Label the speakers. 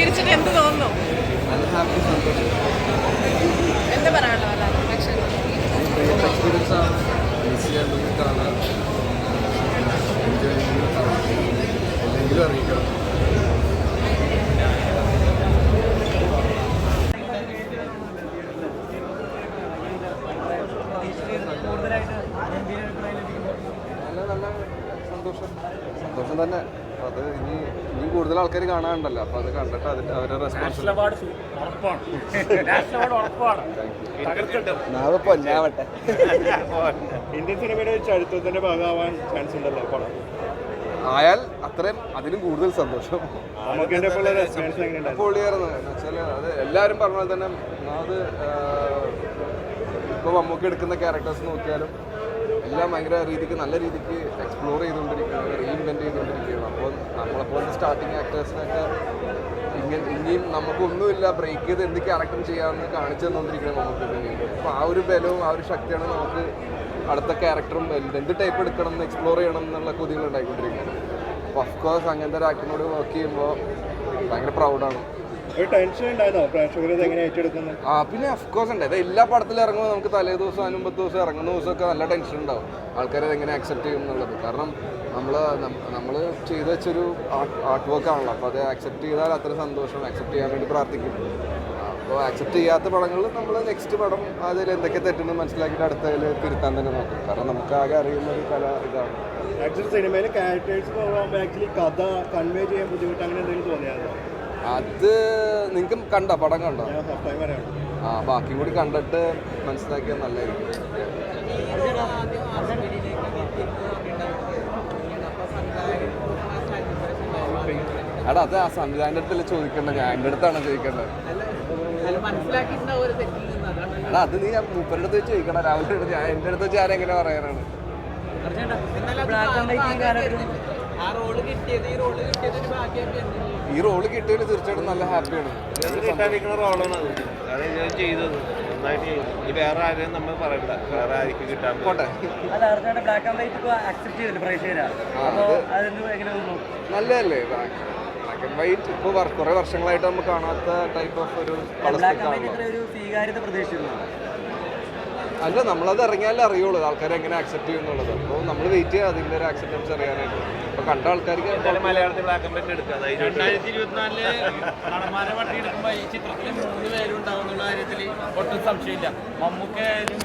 Speaker 1: മേടിച്ചിട്ട് എന്ത് തോന്നുന്നു? എന്താ പറയാനുള്ളത്?
Speaker 2: എക്സ്പീരിയൻസ് ആണ്. കാണാൻ എന്തെങ്കിലും അറിയിക്കണം. നല്ല സന്തോഷം തന്നെ. അത് ഇനി കൂടുതൽ ആൾക്കാർ കാണാനുണ്ടല്ലോ, അപ്പൊ അത് കണ്ടിട്ട് അതിന്റെ അവരുടെ റെസ്പോൺസ്
Speaker 3: ഇന്ത്യൻ സിനിമയുടെ ചരിത്രത്തിന്റെ ഭാഗമാവാൻ ചാൻസ് ഉണ്ടല്ലോ പടം
Speaker 2: ആയാൽ അത്രയും അതിലും കൂടുതൽ സന്തോഷം. പൊളിയായിരുന്നു എന്ന് വെച്ചാൽ അത് എല്ലാവരും പറഞ്ഞ പോലെ തന്നെ. അത് ഇപ്പോൾ മമ്മൂക്കി എടുക്കുന്ന ക്യാരക്ടേഴ്സ് നോക്കിയാലും എല്ലാം ഭയങ്കര രീതിക്ക് നല്ല രീതിക്ക് എക്സ്പ്ലോർ ചെയ്തുകൊണ്ടിരിക്കുകയാണ്, റീഇൻവെൻറ്റ് ചെയ്തുകൊണ്ടിരിക്കുകയാണ്. അപ്പോൾ നമ്മളെപ്പോലത്തെ സ്റ്റാർട്ടിങ് ആക്ടേഴ്സിനൊക്കെ ഇനിയും നമുക്കൊന്നുമില്ല, ബ്രേക്ക് ചെയ്ത് എന്ത് ക്യാരക്ടർ ചെയ്യാമെന്ന് കാണിച്ചു തന്നുകൊണ്ടിരിക്കുകയാണ് നമുക്ക്. അപ്പോൾ ആ ഒരു ബലവും ആ ഒരു ശക്തിയാണ് നമുക്ക് അടുത്ത ക്യാരക്ടറും എന്ത് ടൈപ്പ് എടുക്കണം എന്ന് എക്സ്പ്ലോർ ചെയ്യണം എന്നുള്ള കൊതികൾ ഉണ്ടായിക്കൊണ്ടിരിക്കുന്നത്. അപ്പോൾ അഫ്കോഴ്സ് അങ്ങനത്തെ ഒരു ആക്ടറിനോട് വർക്ക് ചെയ്യുമ്പോൾ ഭയങ്കര പ്രൗഡാണ്. പിന്നെ അഫ്കോഴ്സ് ഉണ്ട്. ഇത് എല്ലാ പടത്തിലും ഇറങ്ങുമ്പോൾ നമുക്ക് തലേ ദിവസം മുമ്പത്തെ ദിവസം ഇറങ്ങുന്ന ദിവസമൊക്കെ നല്ല ടെൻഷൻ ഉണ്ടാവും, ആൾക്കാരത് എങ്ങനെ ആക്സെപ്റ്റ് ചെയ്യും എന്നുള്ളത്. കാരണം നമ്മൾ ചെയ്തു വെച്ചൊരു ആർട്ട് വർക്ക് ആണല്ലോ, അപ്പോൾ അത് ആക്സെപ്റ്റ് ചെയ്താൽ അത്ര സന്തോഷം. ആക്സെപ്റ്റ് ചെയ്യാൻ വേണ്ടി പ്രാർത്ഥിക്കും. അപ്പോൾ ആക്സെപ്റ്റ് ചെയ്യാത്ത പടങ്ങളിൽ നമ്മൾ നെക്സ്റ്റ് പടം അതിൽ എന്തൊക്കെ തെറ്റെന്ന് മനസ്സിലാക്കിയിട്ട് അടുത്തതിൽ തിരുത്താൻ തന്നെ നോക്കും. കാരണം നമുക്ക് ആകെ അറിയുന്ന ഒരു കല ഇതാണ്.
Speaker 3: ആക്ച്വലി സിനിമയിലെ ക്യാരക്ടേഴ്സ് പോകുമ്പോൾ ആക്ച്വലി കഥ കൺവേ ചെയ്യാൻ ബുദ്ധിമുട്ട് അങ്ങനെ എന്തെങ്കിലും തോന്നിയായിരുന്നു?
Speaker 2: അത് നിങ്ങൾക്ക് കണ്ടോ? പടം കണ്ടോ? ബാക്കിയും കൂടി കണ്ടിട്ട് മനസ്സിലാക്കിയാൽ നല്ലതായിരിക്കും. എടാ അത് ആ സംവിധാനത്തിൻ്റെ അടുത്തല്ലേ ചോദിക്കേണ്ടത്, ഞാൻ എൻ്റെ അടുത്താണ് ചോദിക്കേണ്ടത്. എടാ അത് നീ മൂപ്പരുടെ അടുത്ത് ചോദിക്കണം, രാവിലെ എടുത്ത് ഞാൻ എൻ്റെ അടുത്ത് വെച്ച് ആരെങ്ങനെ പറയാനാണ്? ഈ റോള് കിട്ടിയതിൽ തീർച്ചയായിട്ടും നല്ല ഹാപ്പിയാണ്.
Speaker 4: റോളാണ് അത് ചെയ്തത് നന്നായിട്ട്. ഇനി വേറെ ആരെയും നമ്മൾ പറയണ്ട, വേറെ ആയിരിക്കും കിട്ടാൻ പോട്ടെ.
Speaker 2: നല്ലതല്ലേ ബ്ലാക്ക് ആൻഡ് വൈറ്റ്? ഇപ്പോൾ കുറേ വർഷങ്ങളായിട്ട് നമ്മൾ കാണാത്ത ടൈപ്പ് ഓഫ് ഒരു അല്ല, നമ്മളത് ഇറങ്ങിയാലേ അറിയുള്ളൂ ആൾക്കാരെ എങ്ങനെ ആക്സെപ്റ്റ് ചെയ്യും എന്നുള്ളത്. അപ്പോൾ നമ്മൾ വെയിറ്റ് ചെയ്യുക അതിൻ്റെ ഒരു ആക്സെപ്റ്റൻസ് അറിയാനായിട്ട്. ഇപ്പോൾ കണ്ട ആൾക്കാർക്ക്
Speaker 4: മലയാളത്തിൽ ബ്ലാക്ക് ആൻഡ് വൈറ്റ് എടുക്കാം. 2024 നടന്മാരെ പട്ടി എടുക്കുമ്പോൾ ഈ ചിത്രത്തിൽ 3 പേരും ഉണ്ടാവും എന്നുള്ള കാര്യത്തിൽ ഒട്ടും സംശയമില്ല. മമ്മൂക്കായാലും